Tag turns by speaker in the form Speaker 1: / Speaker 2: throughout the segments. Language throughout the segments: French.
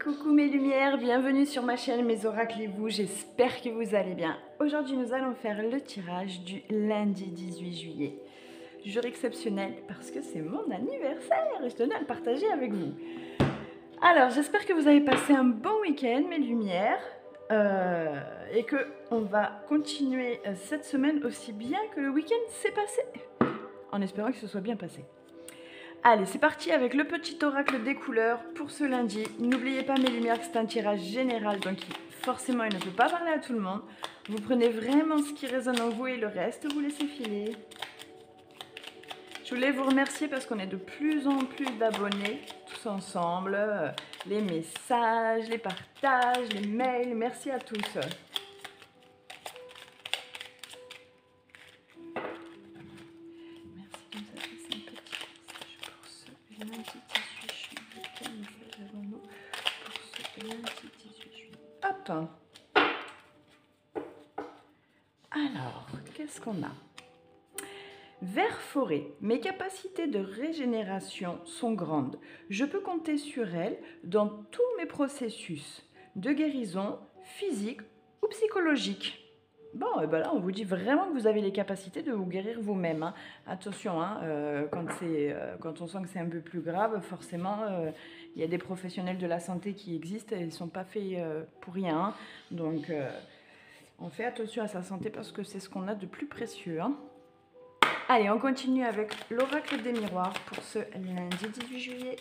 Speaker 1: Coucou mes lumières, bienvenue sur ma chaîne Mes Oracles et vous, j'espère que vous allez bien. Aujourd'hui nous allons faire le tirage du lundi 18 juillet. Jour exceptionnel parce que c'est mon anniversaire et je tenais à le partager avec vous. Alors j'espère que vous avez passé un bon week-end mes lumières et que on va continuer cette semaine aussi bien que le week-end s'est passé. En espérant que ce soit bien passé. Allez, c'est parti avec le petit oracle des couleurs pour ce lundi. N'oubliez pas mes lumières que c'est un tirage général, donc forcément il ne peut pas parler à tout le monde. Vous prenez vraiment ce qui résonne en vous et le reste vous laissez filer. Je voulais vous remercier parce qu'on est de plus en plus d'abonnés, tous ensemble. Les messages, les partages, les mails, merci à tous. Hop. Alors, qu'est-ce qu'on a? Vert forêt, mes capacités de régénération sont grandes. Je peux compter sur elles dans tous mes processus de guérison physique ou psychologique. Bon, et ben là, on vous dit vraiment que vous avez les capacités de vous guérir vous-même. Hein. Attention, hein, quand on sent que c'est un peu plus grave, forcément, il y a des professionnels de la santé qui existent et ils ne sont pas faits pour rien. Hein. Donc, on fait attention à sa santé parce que c'est ce qu'on a de plus précieux. Hein. Allez, on continue avec l'oracle des miroirs pour ce lundi 18 juillet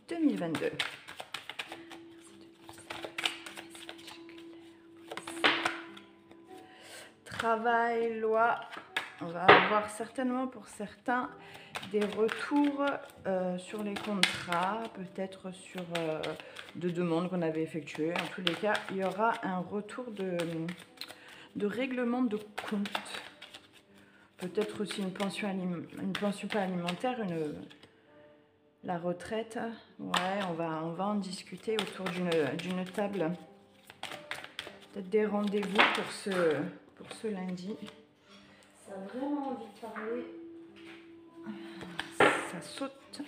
Speaker 1: 2022. Travail, loi, on va avoir certainement pour certains des retours sur les contrats, peut-être sur de demandes qu'on avait effectuées. En tous les cas, il y aura un retour de règlement de compte. Peut-être aussi une pension pas alimentaire, la retraite. Ouais, on va en discuter autour d'une table. Peut-être des rendez-vous pour ce lundi. Ça a vraiment envie de parler. Ça saute.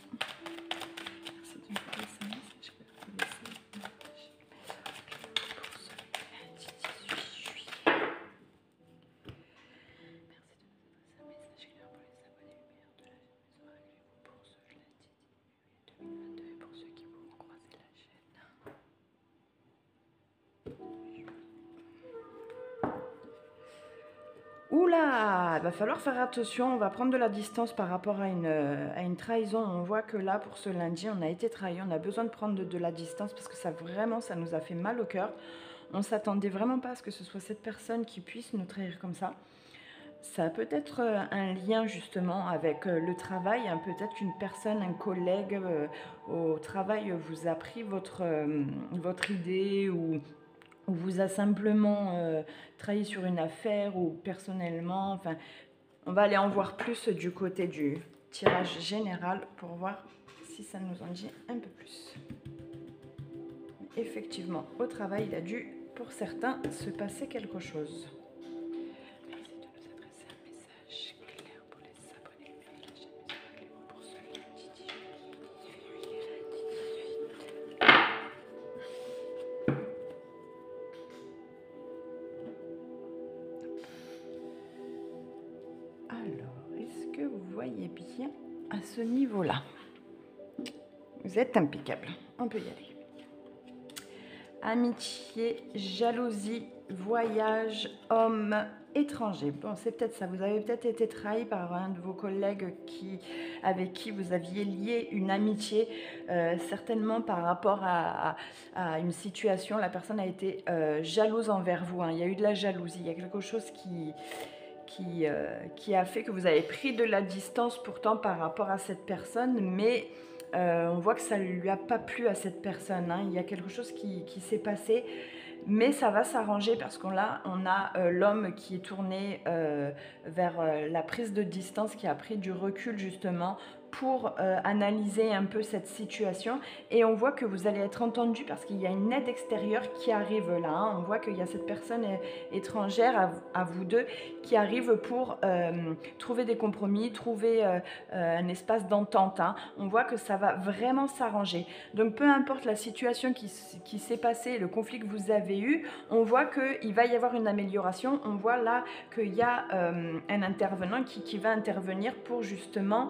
Speaker 1: Oula, il va falloir faire attention, on va prendre de la distance par rapport à une trahison. On voit que là, pour ce lundi, on a été trahi, on a besoin de prendre de la distance parce que ça nous a fait mal au cœur. On ne s'attendait vraiment pas à ce que ce soit cette personne qui puisse nous trahir comme ça. Ça a peut-être un lien justement avec le travail, hein, peut-être qu'une personne, un collègue au travail vous a pris votre idée ou vous a simplement trahi sur une affaire ou personnellement. Enfin, on va aller en voir plus du côté du tirage général pour voir si ça nous en dit un peu plus. Effectivement, au travail, il a dû, pour certains, se passer quelque chose. Merci de nous adresser un message clair pour les abonnés de la chaîne pour ce lundi 18. Alors, est-ce que vous voyez bien à ce niveau-là? Vous êtes impeccable, on peut y aller. Amitié, jalousie, voyage, homme, étranger. Bon, c'est peut-être ça. Vous avez peut-être été trahi par un de vos collègues avec qui vous aviez lié une amitié, certainement par rapport à une situation. La personne a été jalouse envers vous. Hein. Il y a eu de la jalousie. Il y a quelque chose qui a fait que vous avez pris de la distance pourtant par rapport à cette personne, mais on voit que ça ne lui a pas plu à cette personne. Hein. Il y a quelque chose qui s'est passé, mais ça va s'arranger parce qu'on a l'homme qui est tourné vers la prise de distance, qui a pris du recul justement pour analyser un peu cette situation et on voit que vous allez être entendu parce qu'il y a une aide extérieure qui arrive là, hein. On voit qu'il y a cette personne étrangère à vous deux qui arrive pour trouver des compromis, trouver un espace d'entente, hein. On voit que ça va vraiment s'arranger. Donc peu importe la situation qui s'est passée, le conflit que vous avez eu, on voit qu'il va y avoir une amélioration. On voit là qu'il y a un intervenant qui va intervenir pour justement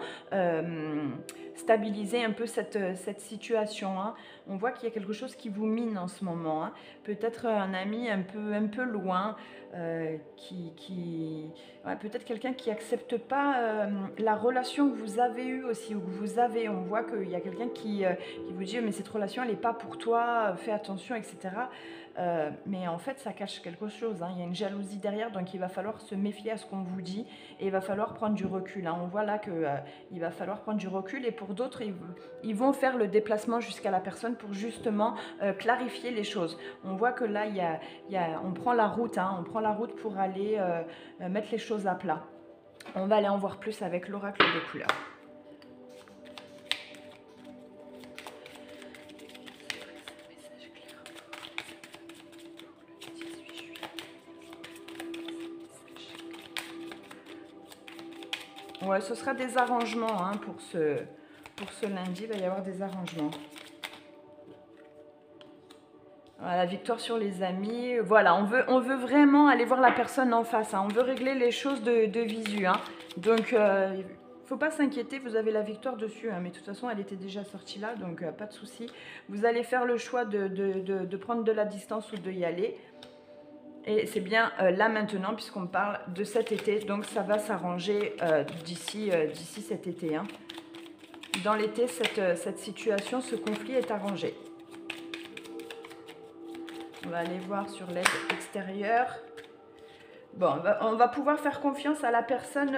Speaker 1: stabiliser un peu cette situation, hein. On voit qu'il y a quelque chose qui vous mine en ce moment, hein. Peut-être un ami un peu loin, ouais, peut-être quelqu'un qui n'accepte pas la relation que vous avez eue aussi, ou que vous avez. On voit qu'il y a quelqu'un qui vous dit mais cette relation elle n'est pas pour toi, fais attention, etc. Mais en fait ça cache quelque chose, hein. Il y a une jalousie derrière, donc il va falloir se méfier à ce qu'on vous dit et il va falloir prendre du recul, hein. On voit là qu'il va falloir prendre du recul et pour d'autres ils vont faire le déplacement jusqu'à la personne pour justement clarifier les choses. On voit que là on prend la route, hein. On prend la route pour aller mettre les choses à plat. On va aller en voir plus avec l'oracle des couleurs. Ouais, ce sera des arrangements, hein, pour ce lundi, il va y avoir des arrangements. Voilà, victoire sur les amis. Voilà, on veut vraiment aller voir la personne en face, hein. On veut régler les choses de visu, hein. Donc, il faut pas s'inquiéter, vous avez la victoire dessus, hein. Mais de toute façon, elle était déjà sortie là, donc pas de souci. Vous allez faire le choix de prendre de la distance ou de y aller. Et c'est bien là maintenant, puisqu'on parle de cet été, donc ça va s'arranger d'ici cet été, hein. Dans l'été, cette situation, ce conflit est arrangé. On va aller voir sur l'aide extérieure. Bon, on va pouvoir faire confiance à la personne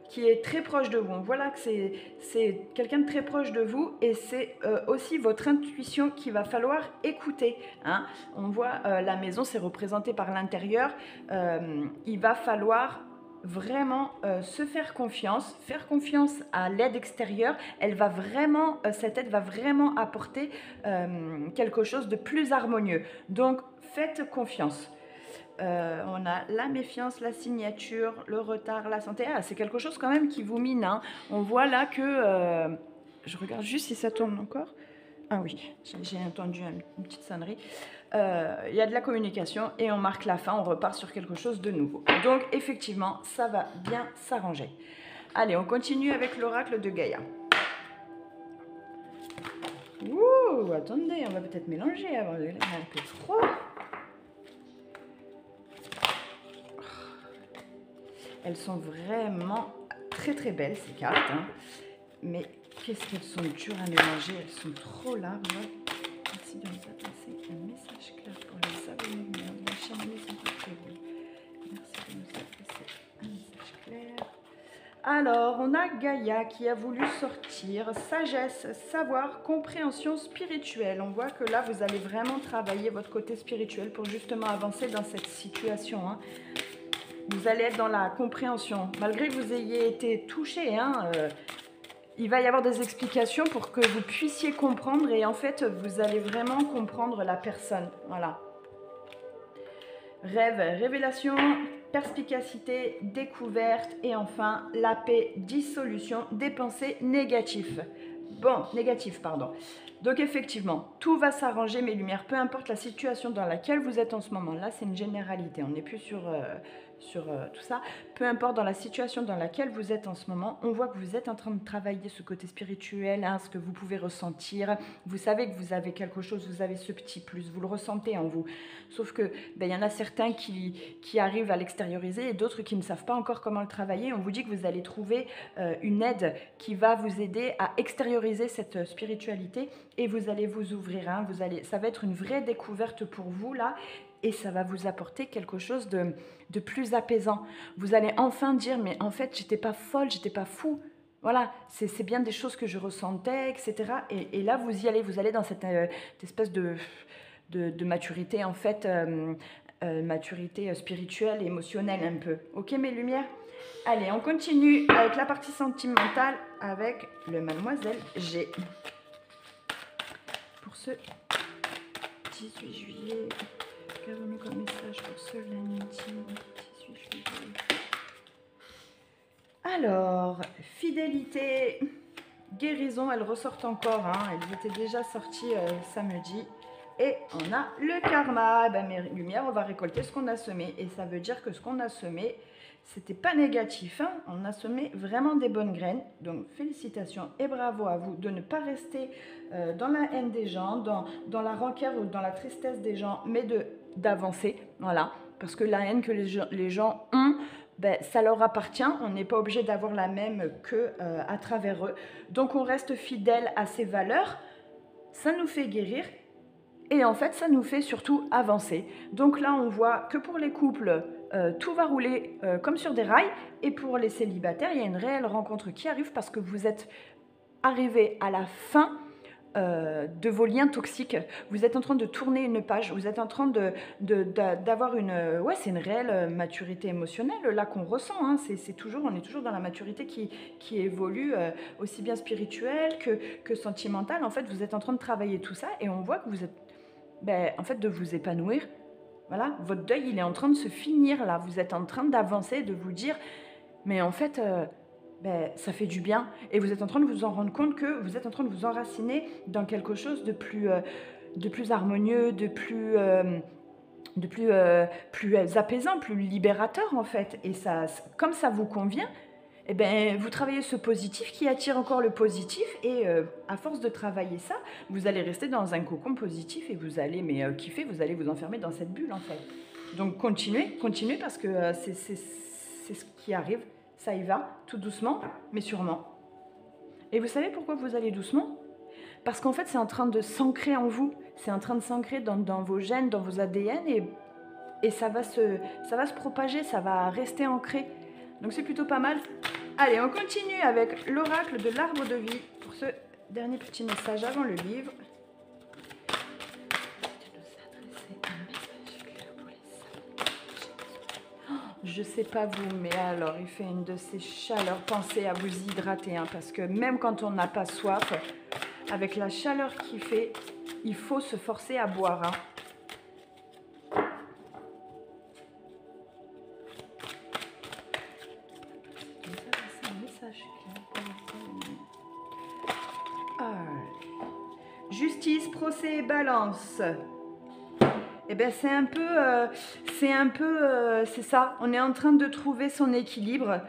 Speaker 1: qui est très proche de vous. Voilà que c'est quelqu'un de très proche de vous et c'est aussi votre intuition qu'il va falloir écouter, hein. On voit la maison, c'est représenté par l'intérieur. Il va falloir vraiment se faire confiance à l'aide extérieure. Cette aide va vraiment apporter quelque chose de plus harmonieux. Donc, faites confiance. On a la méfiance, la signature, le retard, la santé. Ah, c'est quelque chose quand même qui vous mine, hein. On voit là que... je regarde juste si ça tourne encore. Ah oui, j'ai entendu une petite sonnerie. Il y a de la communication et on marque la fin, on repart sur quelque chose de nouveau. Donc effectivement, ça va bien s'arranger. Allez, on continue avec l'oracle de Gaïa. Ouh, attendez, on va peut-être mélanger avant de mettre un peu trop. Elles sont vraiment très très belles ces cartes, hein. Mais qu'est-ce qu'elles sont dures à mélanger, elles sont trop larges. Merci de nous adresser un message clair pour les abonnés de la chaîne Maison Prévue. Merci de nous adresser un message clair. Alors, on a Gaïa qui a voulu sortir sagesse, savoir, compréhension spirituelle. On voit que là, vous allez vraiment travailler votre côté spirituel pour justement avancer dans cette situation, hein. Vous allez être dans la compréhension. Malgré que vous ayez été touché, hein, il va y avoir des explications pour que vous puissiez comprendre. Et en fait, vous allez vraiment comprendre la personne. Voilà. Rêve, révélation, perspicacité, découverte. Et enfin, la paix, dissolution des pensées négatives. Bon, négatif, pardon. Donc effectivement, tout va s'arranger, mes lumières, peu importe la situation dans laquelle vous êtes en ce moment. Là, c'est une généralité, on n'est plus sur tout ça. Peu importe dans la situation dans laquelle vous êtes en ce moment, on voit que vous êtes en train de travailler ce côté spirituel, hein, ce que vous pouvez ressentir. Vous savez que vous avez quelque chose, vous avez ce petit plus, vous le ressentez en vous. Sauf que y en a certains qui arrivent à l'extérioriser et d'autres qui ne savent pas encore comment le travailler. On vous dit que vous allez trouver une aide qui va vous aider à extérioriser cette spiritualité et vous allez vous ouvrir, hein. Ça va être une vraie découverte pour vous là et ça va vous apporter quelque chose de plus apaisant. Vous allez enfin dire mais en fait j'étais pas folle, j'étais pas fou. Voilà, c'est bien des choses que je ressentais, etc. Et là vous y allez, vous allez dans cette espèce de maturité en fait, maturité spirituelle, émotionnelle un peu. Ok mes lumières ? Allez, on continue avec la partie sentimentale avec le Mademoiselle G. Pour ce 18 juillet, qu'avons-nous comme message pour ce lundi 18 juillet? Alors, fidélité, guérison, elles ressortent encore, hein, elles étaient déjà sorties samedi. Et on a le karma. Eh ben, mes lumières, on va récolter ce qu'on a semé. Et ça veut dire que ce qu'on a semé, c'était pas négatif, hein. On a semé vraiment des bonnes graines. Donc félicitations et bravo à vous de ne pas rester dans la haine des gens, dans la rancœur ou dans la tristesse des gens, mais d'avancer. Voilà. Parce que la haine que les gens ont, ben, ça leur appartient. On n'est pas obligé d'avoir la même que à travers eux. Donc on reste fidèle à ses valeurs. Ça nous fait guérir. Et en fait, ça nous fait surtout avancer. Donc là, on voit que pour les couples, tout va rouler comme sur des rails. Et pour les célibataires, il y a une réelle rencontre qui arrive parce que vous êtes arrivés à la fin de vos liens toxiques. Vous êtes en train de tourner une page. Vous êtes en train d'avoir une... Ouais, c'est une réelle maturité émotionnelle là qu'on ressent. Hein. On est toujours dans la maturité qui évolue aussi bien spirituelle que sentimentale. En fait, vous êtes en train de travailler tout ça et on voit que vous êtes... en fait, de vous épanouir. Voilà, votre deuil, il est en train de se finir là. Vous êtes en train d'avancer, de vous dire, mais en fait, ça fait du bien. Et vous êtes en train de vous en rendre compte que vous êtes en train de vous enraciner dans quelque chose de plus harmonieux, plus apaisant, plus libérateur en fait. Et ça, comme ça vous convient, eh ben, vous travaillez ce positif qui attire encore le positif et à force de travailler ça, vous allez rester dans un cocon positif et vous allez kiffer, vous allez vous enfermer dans cette bulle en fait. Donc continuez parce que c'est ce qui arrive, ça y va, tout doucement mais sûrement. Et vous savez pourquoi vous allez doucement? Parce qu'en fait c'est en train de s'ancrer en vous, c'est en train de s'ancrer dans vos gènes, dans vos ADN et ça va se propager, ça va rester ancré. Donc c'est plutôt pas mal. Allez, on continue avec l'oracle de l'arbre de vie pour ce dernier petit message avant le livre. Je sais pas vous, mais alors il fait une de ces chaleurs. Pensez à vous hydrater, hein, parce que même quand on n'a pas soif, avec la chaleur qu'il fait, il faut se forcer à boire. Hein. Justice, procès et balance. Eh bien, c'est ça. On est en train de trouver son équilibre.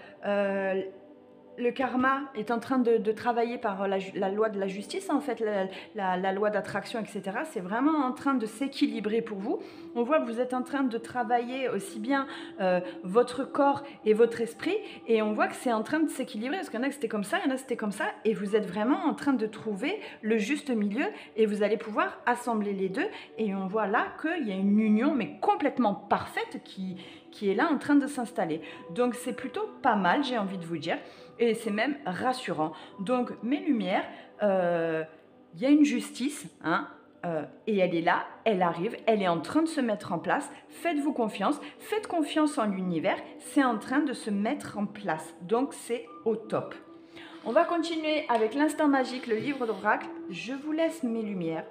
Speaker 1: Le karma est en train de travailler par la loi de la justice, en fait, la loi d'attraction, etc. C'est vraiment en train de s'équilibrer pour vous. On voit que vous êtes en train de travailler aussi bien votre corps et votre esprit, et on voit que c'est en train de s'équilibrer, parce qu'il y en a que c'était comme ça, il y en a que c'était comme ça, et vous êtes vraiment en train de trouver le juste milieu, et vous allez pouvoir assembler les deux, et on voit là qu'il y a une union, mais complètement parfaite, qui est là en train de s'installer. Donc c'est plutôt pas mal, j'ai envie de vous dire. Et c'est même rassurant. Donc, mes lumières, y a une justice, hein, et elle est là, elle arrive, elle est en train de se mettre en place. Faites-vous confiance, faites confiance en l'univers, c'est en train de se mettre en place. Donc, c'est au top. On va continuer avec l'instant magique, le livre d'oracle. Je vous laisse mes lumières.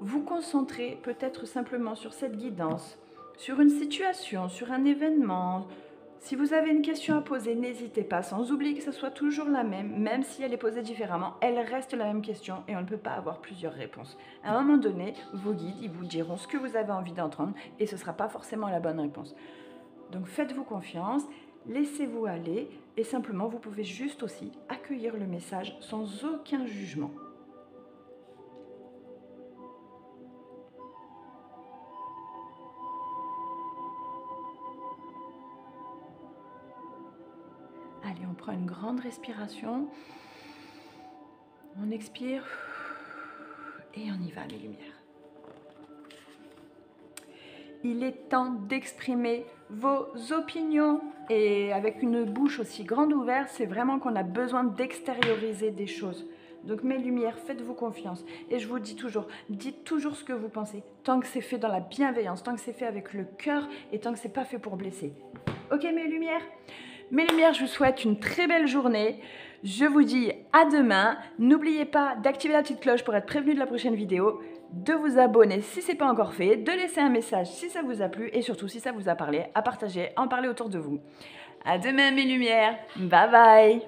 Speaker 1: Vous concentrer peut-être simplement sur cette guidance, sur une situation, sur un événement. Si vous avez une question à poser, n'hésitez pas, sans oublier que ce soit toujours la même si elle est posée différemment, elle reste la même question et on ne peut pas avoir plusieurs réponses. À un moment donné, vos guides, ils vous diront ce que vous avez envie d'entendre et ce ne sera pas forcément la bonne réponse. Donc faites-vous confiance, laissez-vous aller et simplement vous pouvez juste aussi accueillir le message sans aucun jugement. Allez, on prend une grande respiration, on expire et on y va, mes lumières. Il est temps d'exprimer vos opinions et avec une bouche aussi grande ouverte, c'est vraiment qu'on a besoin d'extérioriser des choses. Donc mes lumières, faites-vous confiance. Et je vous dis toujours, dites toujours ce que vous pensez, tant que c'est fait dans la bienveillance, tant que c'est fait avec le cœur et tant que c'est pas fait pour blesser. Ok mes lumières ? Mes lumières, je vous souhaite une très belle journée. Je vous dis à demain. N'oubliez pas d'activer la petite cloche pour être prévenu de la prochaine vidéo, de vous abonner si ce n'est pas encore fait, de laisser un message si ça vous a plu et surtout si ça vous a parlé, à partager, en parler autour de vous. À demain mes lumières. Bye bye.